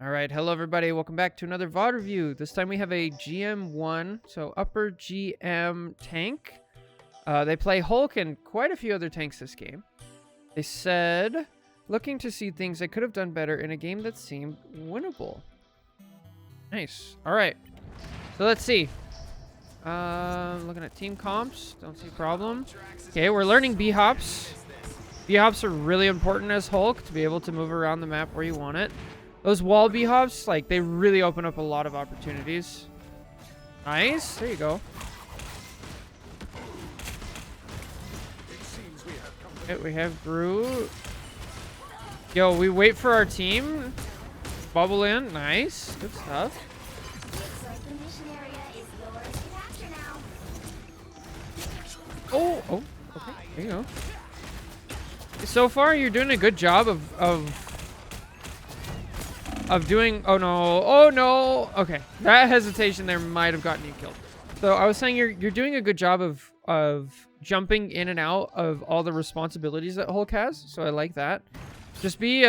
All right, hello everybody. Welcome back to another VOD review. This time we have a GM1, so upper GM tank. They play Hulk and quite a few other tanks this game. They said, looking to see things I could have done better in a game that seemed winnable. Nice. All right, so let's see. Looking at team comps, don't see a problem. Okay, we're learning B-hops. B-hops are really important as Hulk to be able to move around the map where you want it. Those wall B-hops, like, they really open up a lot of opportunities. Nice. There you go. Okay, we have Groot. Yo, we wait for our team. Bubble in. Nice. Good stuff. Oh, okay. There you go. So far, you're doing a good job of doing. Oh no. Okay, that hesitation there might have gotten you killed. So I was saying you're doing a good job of jumping in and out of all the responsibilities that Hulk has. So I like that. Just be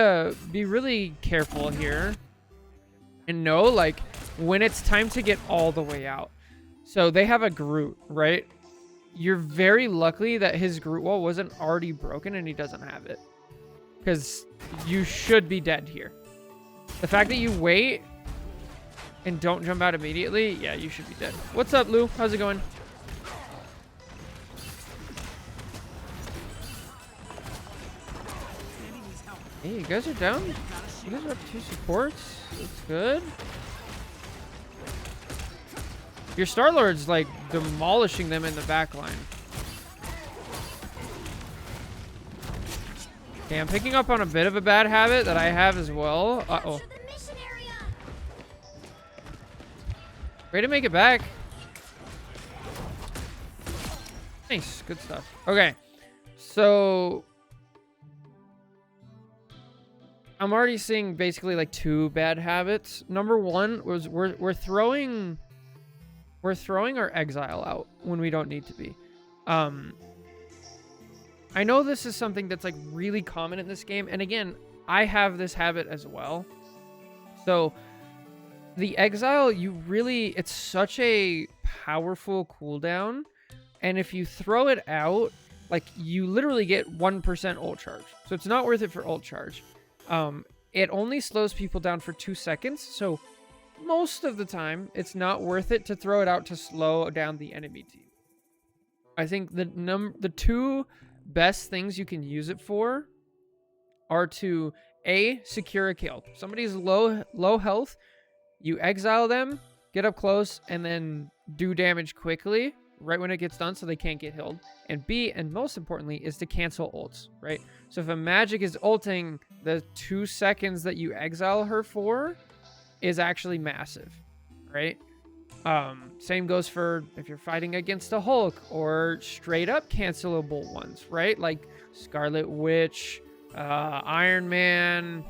really careful here and know, like, when it's time to get all the way out. So they have a Groot, right? You're very lucky that his Groot wall wasn't already broken and he doesn't have it, because you should be dead here. The fact that you wait and don't jump out immediately, yeah, you should be dead. What's up, Lou? How's it going? Hey, you guys are down? You guys are up 2 supports? That's good. Your Star-Lord's, like, demolishing them in the back line. Okay, I'm picking up on a bit of a bad habit that I have as well. Uh-oh. Way to make it back. Nice. Good stuff. Okay. So I'm already seeing basically like 2 bad habits. Number 1 was we're throwing our exile out when we don't need to be. I know this is something that's like really common in this game, and again, I have this habit as well. So the exile, it's such a powerful cooldown, and if you throw it out, like, you literally get 1% ult charge. So it's not worth it for ult charge. It only slows people down for 2 seconds, so most of the time it's not worth it to throw it out to slow down the enemy team. I think the 2 best things you can use it for are to secure a kill. Somebody's low health, you exile them, get up close, and then do damage quickly right when it gets done so they can't get healed. And B, and most importantly, is to cancel ults, right? So if a magic is ulting, the 2 seconds that you exile her for is actually massive, right? Same goes for if you're fighting against a Hulk or straight up cancelable ones, right? Like Scarlet Witch, Iron Man.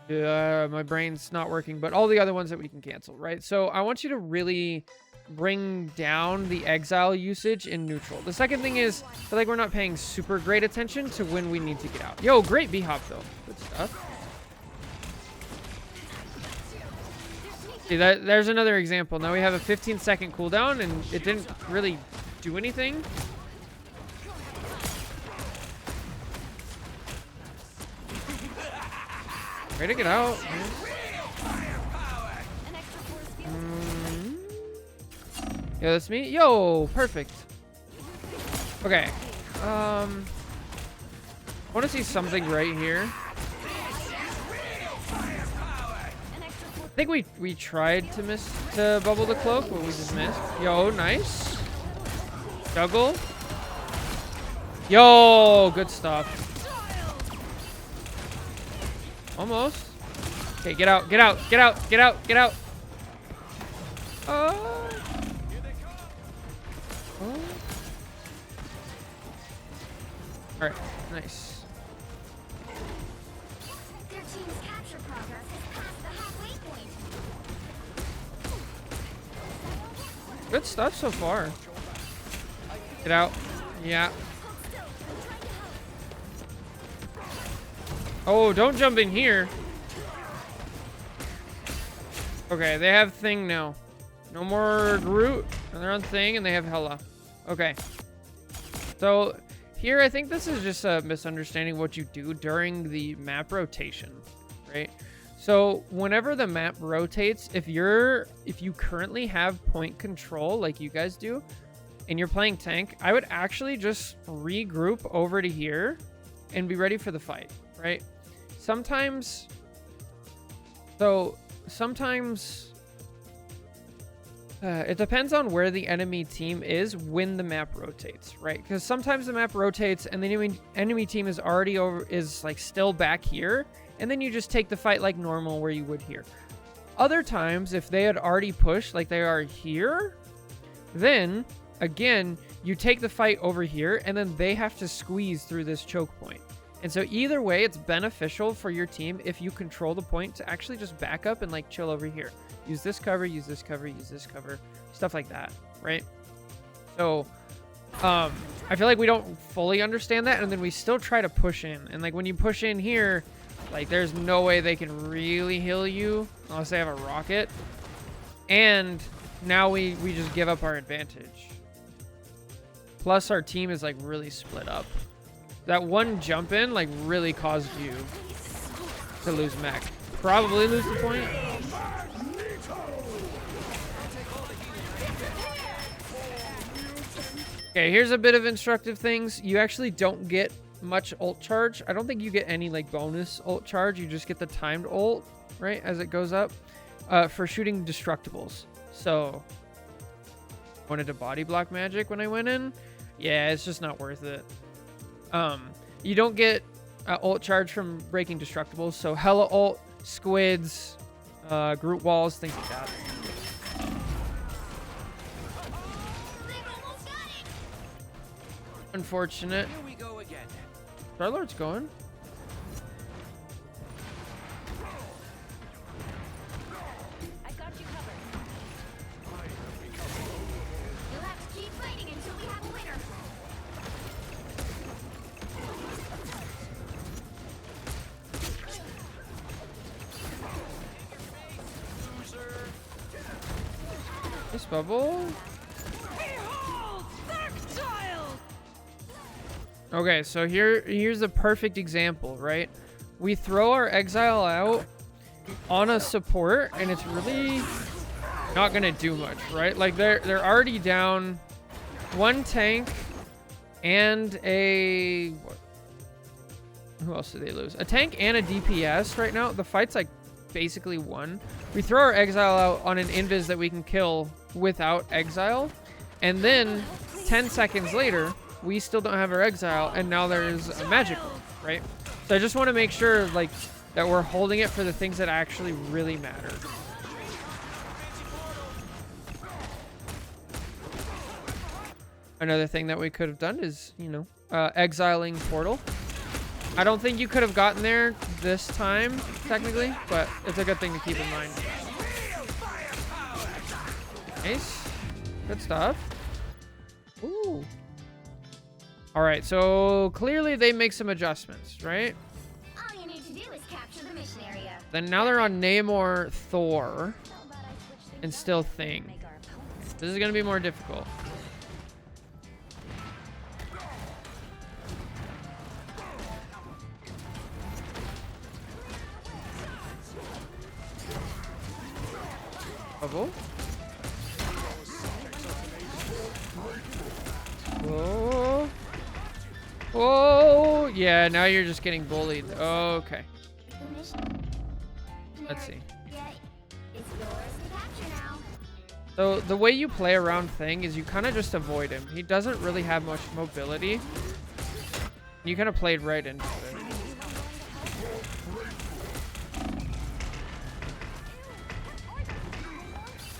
My brain's not working, but all the other ones that we can cancel, right? So I want you to really bring down the exile usage in neutral. The second thing is, I feel like we're not paying super great attention to when we need to get out. Yo, great B-hop though. Good stuff. See, there's another example. Now we have a 15-second cooldown, and it didn't really do anything. Ready to get out. Yeah, that's me. Yo, perfect. Okay. I want to see something right here. I think we tried to bubble the cloak, but we just missed. Yo, nice. Juggle. Yo, good stuff. Almost. Okay, get out, get out, get out, get out, get out. Oh. All right, nice. Good stuff so far. Get out. Yeah. Oh, don't jump in here. Okay, they have Thing now. No more Groot, and they're on Thing, and they have Hela. Okay. So here, I think this is just a misunderstanding of what you do during the map rotation, right? So whenever the map rotates, if you currently have point control like you guys do, and you're playing tank, I would actually just regroup over to here and be ready for the fight, right? Sometimes it depends on where the enemy team is when the map rotates, right? Because sometimes the map rotates and the enemy team is already like still back here, and then you just take the fight like normal where you would here. Other times, if they had already pushed like they are here, then again, you take the fight over here, and then they have to squeeze through this choke point. And so either way, it's beneficial for your team if you control the point to actually just back up and like chill over here. Use this cover, use this cover, use this cover, stuff like that, right? So I feel like we don't fully understand that, and then we still try to push in. And like when you push in here, like there's no way they can really heal you unless they have a rocket. And now we just give up our advantage. Plus our team is like really split up. That one jump in like really caused you to lose mech. Probably lose the point. Okay, here's a bit of instructive things. You actually don't get much ult charge. I don't think you get any like bonus ult charge. You just get the timed ult, right, as it goes up for shooting destructibles. So wanted to body block magic when I went in. Yeah, it's just not worth it. You don't get ult charge from breaking destructibles. So Hela ult, squids, Groot walls, things like that. Unfortunate. Here we go again. Star-Lord's going. I got you covered. You'll have to keep fighting until we have a winner. Nice bubble. Okay, so here's a perfect example, right? We throw our exile out on a support, and it's really not gonna do much, right? Like they're already down one tank and a who else did they lose? A tank and a DPS right now. The fight's like basically won. We throw our exile out on an invis that we can kill without exile, and then 10 seconds later we still don't have our exile, and now there's a magical, right? So I just want to make sure like that we're holding it for the things that actually really matter. Another thing that we could have done is, you know, exiling portal. I don't think you could have gotten there this time technically, but it's a good thing to keep in mind. Nice, good stuff. Ooh. All right, so clearly they make some adjustments, right? All you need to do is capture the mission area. Then now they're on Namor, Thor, How about I switch things and up still to Thing. make our opponents This is gonna be more difficult. Bubble. Whoa. Oh, yeah, now you're just getting bullied. Okay, the mission. let's see. Yeah, it's yours to capture now. So the way you play around Thing is you kind of just avoid him. He doesn't really have much mobility. You kind of played right into it.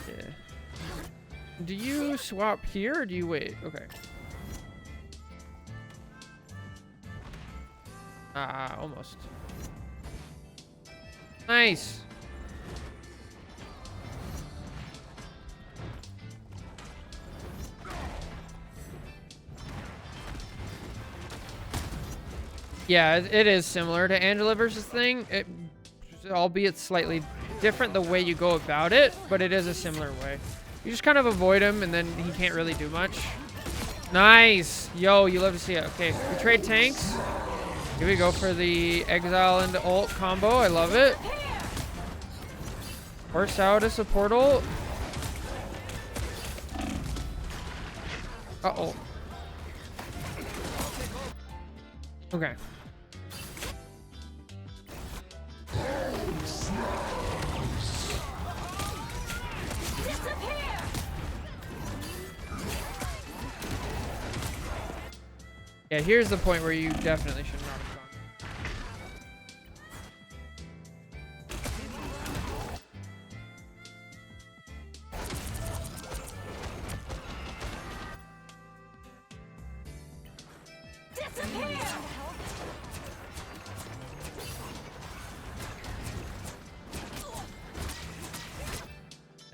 Yeah. Do you swap here or do you wait? Okay. Ah, almost. Nice. Yeah, it is similar to Angela versus Thing, albeit slightly different the way you go about it, but it is a similar way. You just kind of avoid him, and then he can't really do much. Nice! Yo, you love to see it. Okay, we trade tanks. Here we go for the Exile into ult combo. I love it. Force out a support ult. Uh-oh. Okay. Yeah, here's the point where you definitely should not have gone.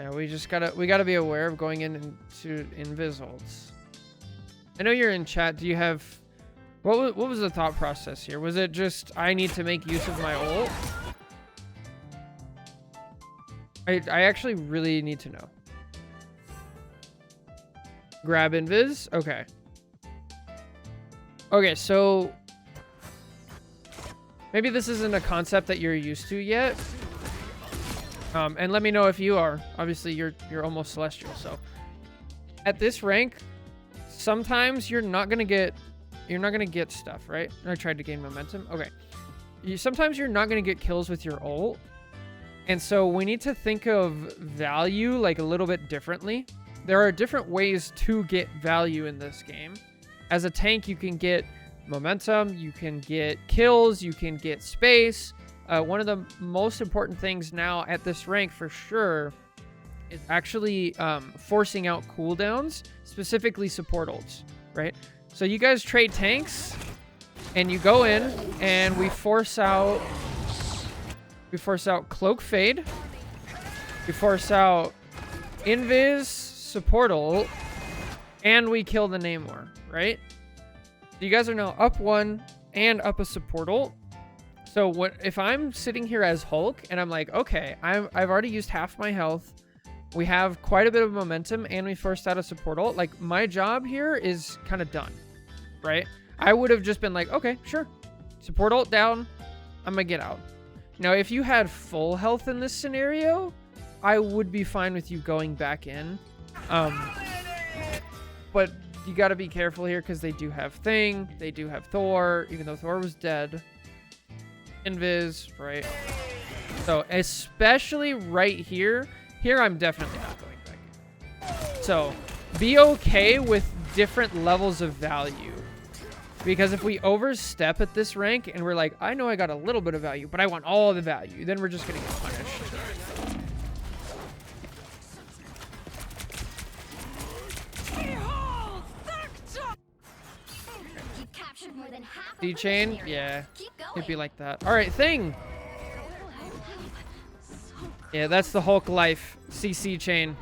Yeah, we gotta be aware of going into invis ults. I know you're in chat. Do you have what was the thought process here? Was it just I need to make use of my ult? I actually really need to know. Grab invis? Okay. Okay, so maybe this isn't a concept that you're used to yet. And let me know if you are. Obviously, you're almost celestial, so at this rank, sometimes you're not gonna get stuff, right? I tried to gain momentum. Okay, sometimes you're not gonna get kills with your ult, and so we need to think of value like a little bit differently. There are different ways to get value in this game. As a tank, you can get momentum, you can get kills, you can get space. One of the most important things now at this rank for sure is actually forcing out cooldowns, specifically support ults, right? So you guys trade tanks and you go in and we force out Cloak Fade, we force out Invis, support ult, and we kill the Namor, right? You guys are now up one and up a support ult. So what if I'm sitting here as Hulk and I'm like, okay, I've already used half my health. We have quite a bit of momentum and we forced out a support ult. Like my job here is kind of done, right? I would have just been like, okay, sure. Support ult down. I'm gonna get out. Now, if you had full health in this scenario, I would be fine with you going back in. But you got to be careful here because they do have Thing. They do have Thor, even though Thor was dead. Invis, right? So especially right here I'm definitely not going back in. So be okay with different levels of value, because if we overstep at this rank and we're like, I know I got a little bit of value, but I want all the value, then we're just gonna get punished. D-chain? Yeah. It'd be like that. Alright, Thing! Yeah, that's the Hulk life. CC chain.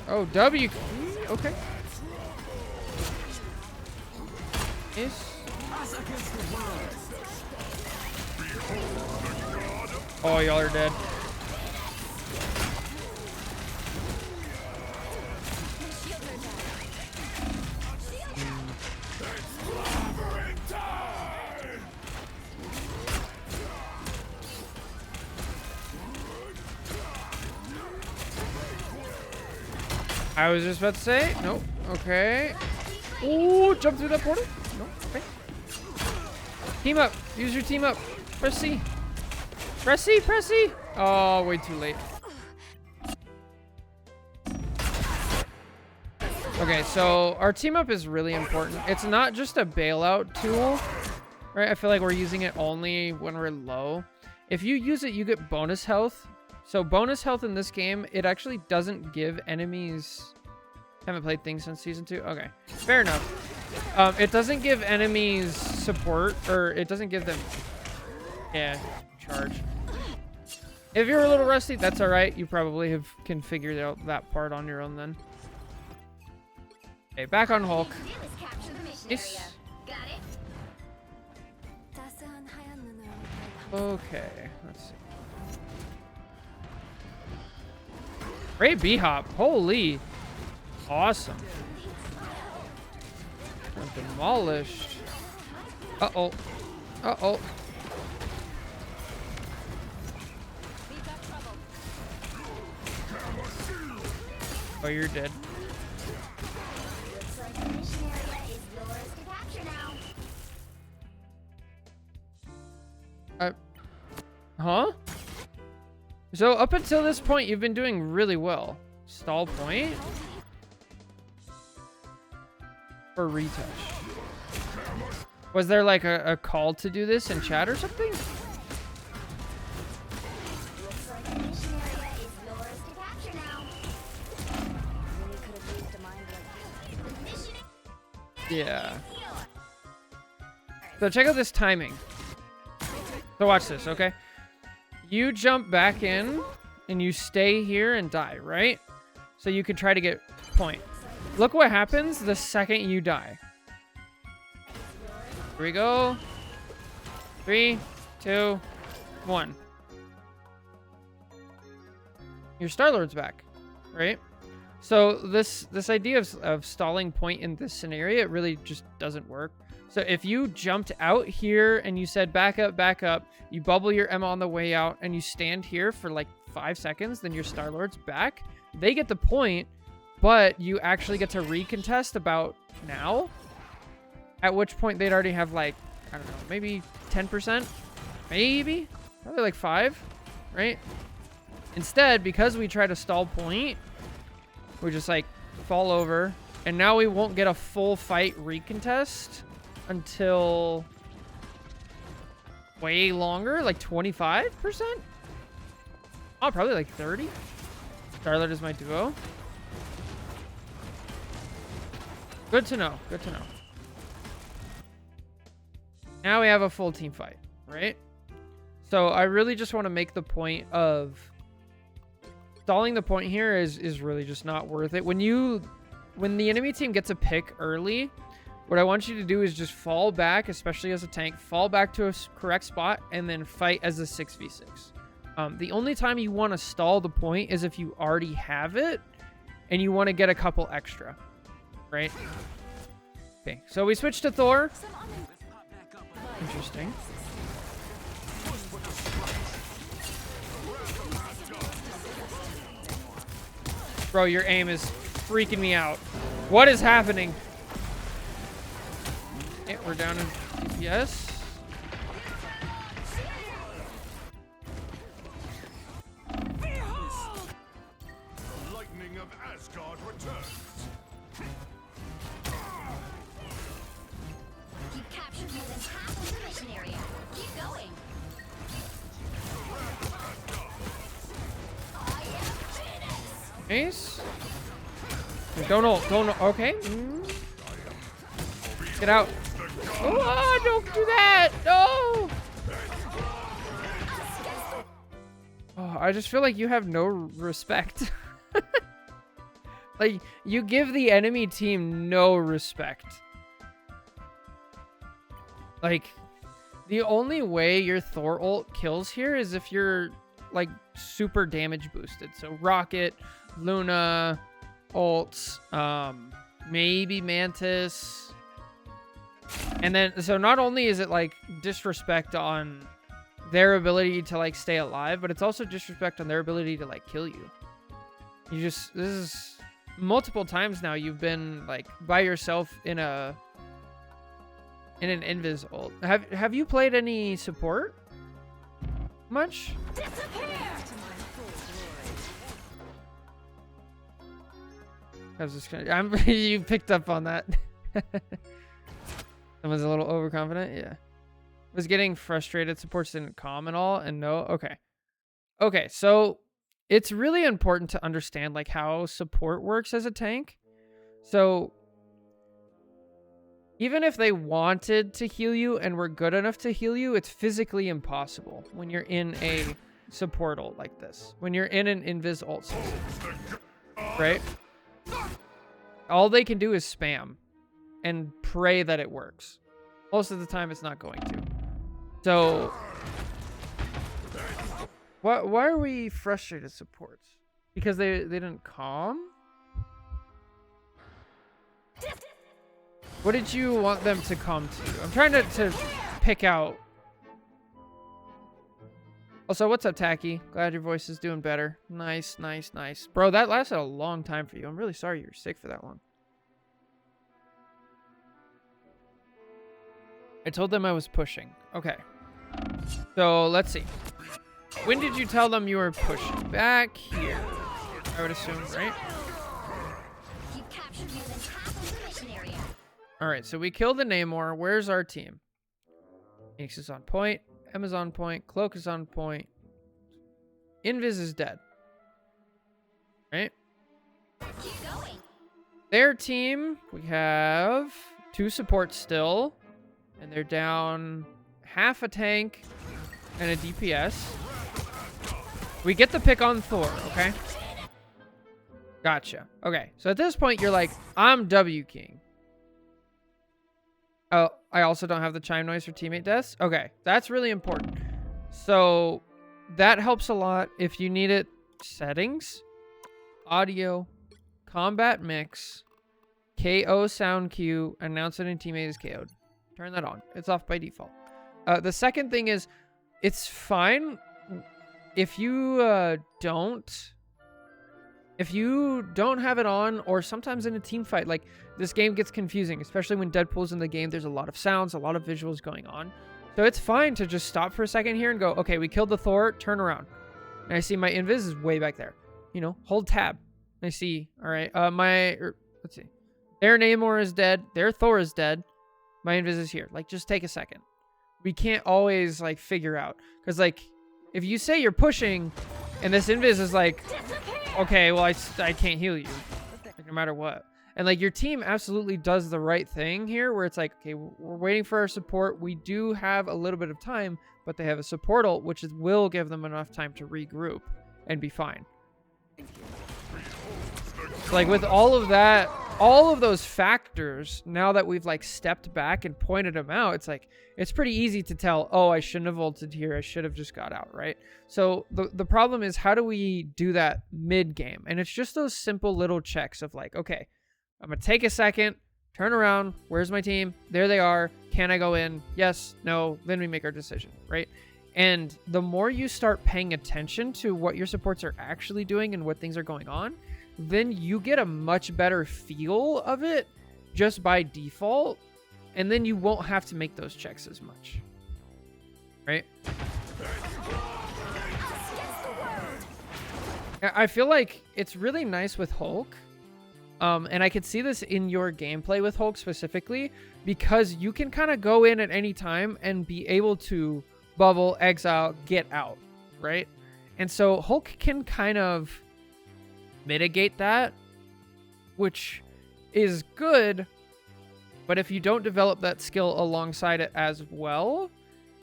Oh, W. Okay. Yes. Oh, y'all are dead. I was just about to say, nope. Okay. Ooh, jump through that portal. Nope. Okay. Team up. Use your team up. Press C. Press C. Press C. Oh, way too late. Okay, so our team up is really important. It's not just a bailout tool, right? I feel like we're using it only when we're low. If you use it, you get bonus health. So bonus health in this game, it actually doesn't give enemies... Haven't played things since season 2? Okay, fair enough. It doesn't give enemies support, or it doesn't give them... Yeah, charge. If you're a little rusty, that's all right. You probably can figure out that part on your own then. Okay, back on Hulk. Do is capture the mission Nice. area. Got it? Okay, let's see. Great B-hop. Holy. Awesome. Demolished. Uh-oh. Uh-oh. Oh, you're dead. Looks like the mission area is yours to capture now. Huh? So up until this point, you've been doing really well. Stall point? Or retouch? Was there like a call to do this in chat or something? Looks like the mission area is yours to capture now. Really could have used a mind blow. Mission Yeah. So check out this timing. So watch this, okay? You jump back in and you stay here and die, right? So you could try to get point. Look what happens the second you die. Here we go. 3, 2, 1. Your Star-Lord's back, right? So this idea of stalling point in this scenario, it really just doesn't work. So if you jumped out here and you said back up, you bubble your Emma on the way out and you stand here for like 5 seconds, then your Star-Lord's back. They get the point, but you actually get to recontest about now. At which point they'd already have like, I don't know, maybe 10%? Maybe? Probably like 5, right? Instead, because we try to stall point, we just like fall over. And now we won't get a full fight recontest until way longer, like 25%? Oh, probably like 30. Star-Lord is my duo. Good to know. Good to know. Now we have a full team fight, right? So I really just want to make the point of stalling the point here is really just not worth it. When the enemy team gets a pick early, what I want you to do is just fall back, especially as a tank, fall back to a correct spot, and then fight as a 6v6. The only time you want to stall the point is if you already have it and you want to get a couple extra, right? Okay, so we switched to Thor. Interesting. Bro, your aim is freaking me out. What is happening? Okay, we're down in DPS. The lightning of Asgard returns. You've captured more than half of the mission area. Keep going. I am Venus. Ace. Don't know. Okay. Get out. Oh, don't do that. No. Oh, I just feel like you have no respect. Like, you give the enemy team no respect. Like, the only way your Thor ult kills here is if you're, like, super damage boosted. So, Rocket, Luna, ults, maybe Mantis. And then, so not only is it, like, disrespect on their ability to, like, stay alive, but it's also disrespect on their ability to, like, kill you. This is multiple times now you've been, like, by yourself in an invis ult. Have you played any support much? How's this kind of, you picked up on that. Someone's a little overconfident. Yeah. Was getting frustrated. Supports didn't calm at all. And no. Okay. So it's really important to understand like how support works as a tank. So even if they wanted to heal you and were good enough to heal you, it's physically impossible when you're in a support ult like this. When you're in an invis ult season, right? All they can do is spam and pray that it works. Most of the time, it's not going to. So, why are we frustrated supports? Because they didn't calm? What did you want them to come to? I'm trying to pick out. Also, what's up, Tacky? Glad your voice is doing better. Nice, nice, nice. Bro, that lasted a long time for you. I'm really sorry you were sick for that long. I told them I was pushing. Okay. So, let's see. When did you tell them you were pushing? Back here, I would assume, right? You captured more than half of the mission area. Alright, so we killed the Namor. Where's our team? Phoenix is on point. Emma's on point. Cloak is on point. Invis is dead. Right? Keep going. Their team, we have 2 supports still. And they're down half a tank and a DPS. We get the pick on Thor, okay? Gotcha. Okay, so at this point, you're like, I'm W King. Oh, I also don't have the chime noise for teammate deaths. Okay, that's really important. So that helps a lot. If you need it, settings, audio, combat mix, KO sound cue, announce that a teammate is KO'd. Turn that on. It's off by default. The second thing is, it's fine if you don't have it on, or sometimes in a team fight, like this game gets confusing, especially when Deadpool's in the game. There's a lot of sounds, a lot of visuals going on. So it's fine to just stop for a second here and go, okay, we killed the Thor, turn around. And I see my invis is way back there. You know, hold tab. I see, all right, let's see. Their Namor is dead. Their Thor is dead. My invis is here. Like, just take a second. We can't always, like, figure out. Because, like, if you say you're pushing and this invis is like, okay, well, I can't heal you, like, no matter what. And, like, your team absolutely does the right thing here, where it's like, okay, we're waiting for our support. We do have a little bit of time, but they have a support ult, which will give them enough time to regroup and be fine. So, like, with all of that, all of those factors, now that we've, like, stepped back and pointed them out, it's like, it's pretty easy to tell, oh, I shouldn't have ulted here. I should have just got out, right? So the problem is, how do we do that mid-game? And it's just those simple little checks of like, okay, I'm going to take a second, turn around. Where's my team? There they are. Can I go in? Yes, no. Then we make our decision, right? And the more you start paying attention to what your supports are actually doing and what things are going on, then you get a much better feel of it just by default, and then you won't have to make those checks as much, right? I feel like it's really nice with Hulk, and I could see this in your gameplay with Hulk specifically, because you can kind of go in at any time and be able to bubble, exile, get out, right? And so Hulk can kind of mitigate that, which is good, but if you don't develop that skill alongside it as well,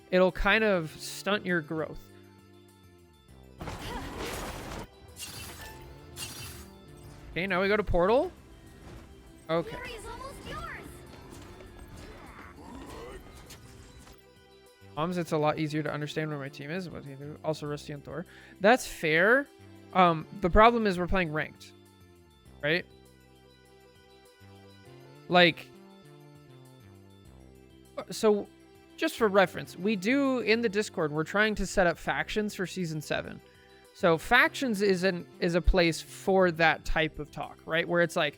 it'll kind of stunt your growth. Okay, now we go to Portal. Okay. Fury is almost yours. It's a lot easier to understand where my team is. Also Rusty and Thor. That's fair. The problem is we're playing ranked, right? Like, so just for reference, we do in the Discord, we're trying to set up factions for season 7. So factions is a place for that type of talk, right? Where it's like,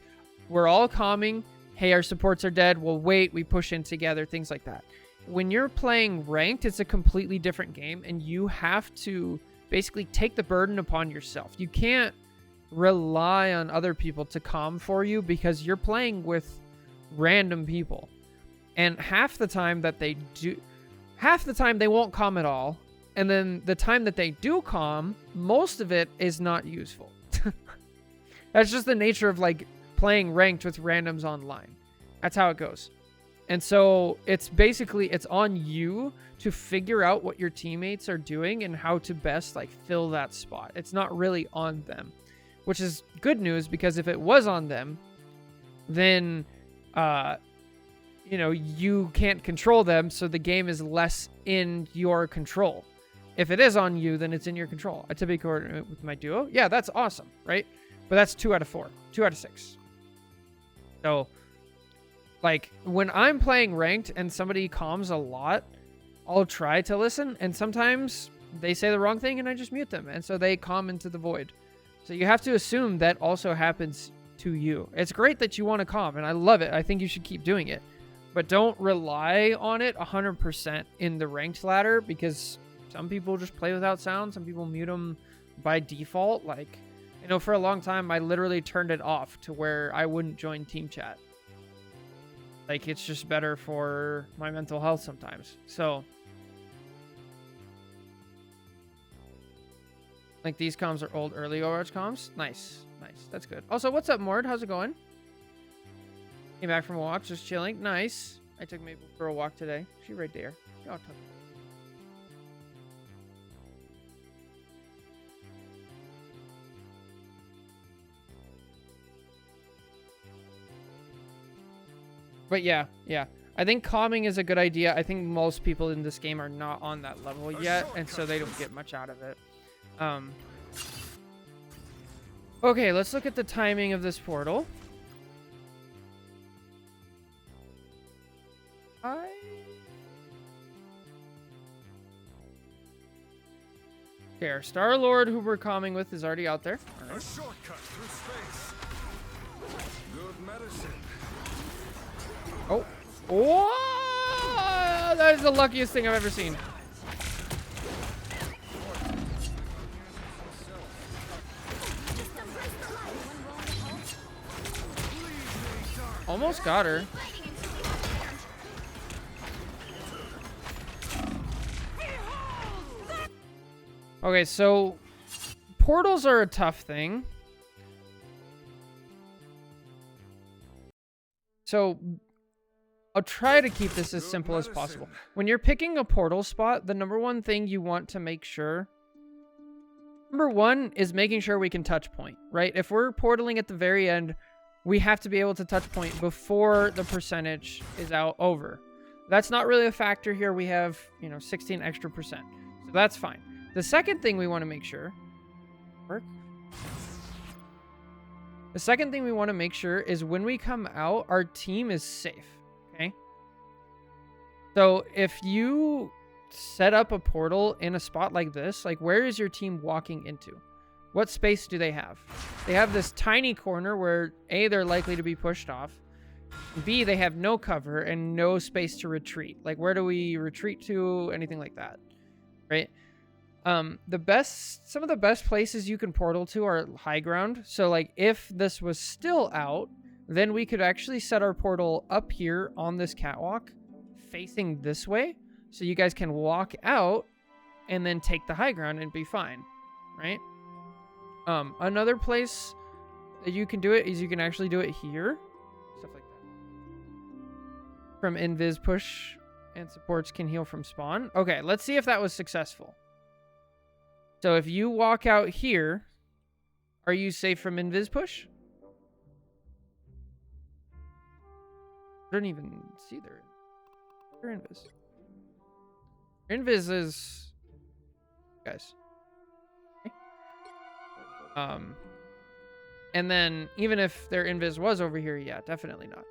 we're all calming. Hey, our supports are dead. We'll wait. We push in together, things like that. When you're playing ranked, it's a completely different game, and you have to basically take the burden upon yourself. You can't rely on other people to calm for you, because you're playing with random people. And half the time they won't calm at all. And then the time that they do calm, most of it is not useful. That's just the nature of like playing ranked with randoms online. That's how it goes. And so it's basically, it's on you to figure out what your teammates are doing and how to best like fill that spot. It's not really on them, which is good news, because if it was on them, then, you know, you can't control them. So the game is less in your control. If it is on you, then it's in your control. A typical coordinate with my duo. Yeah, that's awesome, right? But that's 2 out of 4, 2 out of 6. So, like, when I'm playing ranked and somebody comms a lot, I'll try to listen, and sometimes they say the wrong thing and I just mute them, and so they comm into the void. So you have to assume that also happens to you. It's great that you want to comm, and I love it. I think you should keep doing it. But don't rely on it 100% in the ranked ladder, because some people just play without sound. Some people mute them by default. Like, you know, for a long time, I literally turned it off to where I wouldn't join team chat. Like, it's just better for my mental health sometimes. So, like, these comms are old, early Overwatch comms. Nice, nice. That's good. Also, what's up, Mord? How's it going? Came back from a walk, just chilling. Nice. I took Maple for a walk today. She right there. Oh, tough. But yeah. I think calming is a good idea. I think most people in this game are not on that level yet, and so they don't get much out of it. Okay, let's look at the timing of this portal. Okay, our Star-Lord, who we're calming with, is already out there. All right. A shortcut through space. Good medicine. Oh. Oh! That is the luckiest thing I've ever seen. Almost got her. Okay, so portals are a tough thing. So I'll try to keep this as simple as possible. When you're picking a portal spot, the number one thing you want to make sure, number one, is making sure we can touch point, right? If we're portaling at the very end, we have to be able to touch point before the percentage is out over. That's not really a factor here. We have, 16 extra percent. So that's fine. The second thing we want to make sure, The second thing we want to make sure is when we come out, our team is safe, okay? So if you set up a portal in a spot like this, like where is your team walking into? What space do they have? They have this tiny corner where A, they're likely to be pushed off. B, they have no cover and no space to retreat. Like, where do we retreat to? Anything like that, right? Some of the best places you can portal to are high ground. So like if this was still out, then we could actually set our portal up here on this catwalk facing this way. So you guys can walk out and then take the high ground and be fine, right? Another place that you can do it is you can actually do it here. Stuff like that. From invis push and supports can heal from spawn. Okay, let's see if that was successful. So if you walk out here, are you safe from invis push? I don't even see their invis. Invis is, guys. Okay. And then even if their invis was over here, yeah, definitely not.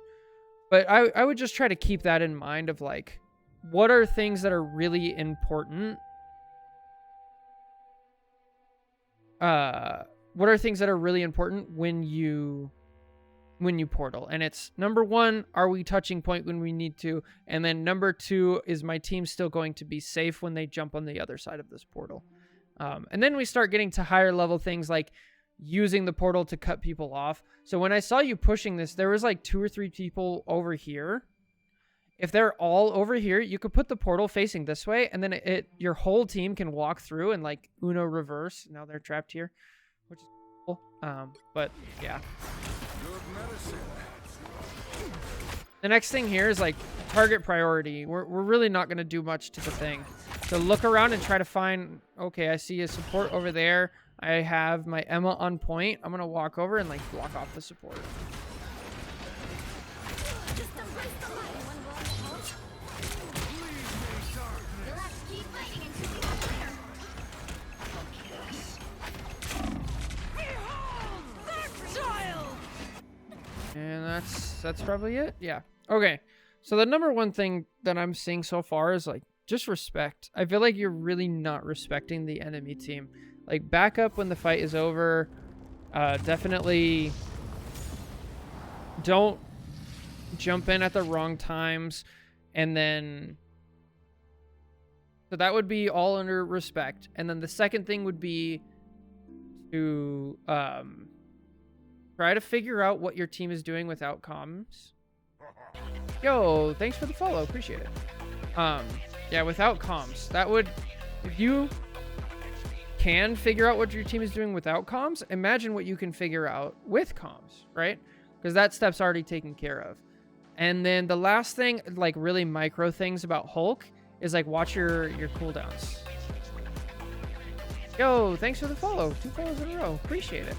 But I would just try to keep that in mind of like, what are things that are really important? What are things that are really important when you portal? And it's number one, are we touching point when we need to? And then number two, is my team still going to be safe when they jump on the other side of this portal? And then we start getting to higher level things like using the portal to cut people off. So when I saw you pushing this, there was like 2 or 3 people over here. If they're all over here, you could put the portal facing this way, and then your whole team can walk through and like Uno reverse. Now they're trapped here, which is cool. But yeah. The next thing here is like target priority. We're really not going to do much to the thing. So look around and try to find, okay, I see a support over there. I have my Emma on point. I'm going to walk over and like block off the support. Let's keep fighting until we get there. And that's probably it. Yeah. Okay. So the number one thing that I'm seeing so far is like just respect. I feel like you're really not respecting the enemy team. Like back up when the fight is over. Definitely don't jump in at the wrong times. And then so that would be all under respect. And then the second thing would be to try to figure out what your team is doing without comms. Yo, thanks for the follow. Appreciate it. Yeah, without comms. That would, if you can figure out what your team is doing without comms, imagine what you can figure out with comms, right? Because that step's already taken care of. And then the last thing, like really micro things about Hulk, is like watch your cooldowns. Yo, thanks for the follow. 2 follows in a row. Appreciate it.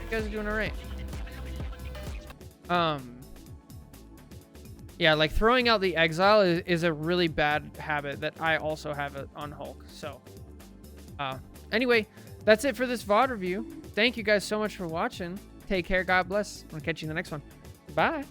You guys are doing all right. Yeah, like throwing out the exile is a really bad habit that I also have on Hulk. So, anyway, that's it for this VOD review. Thank you guys so much for watching. Take care. God bless. I'll catch you in the next one. Bye.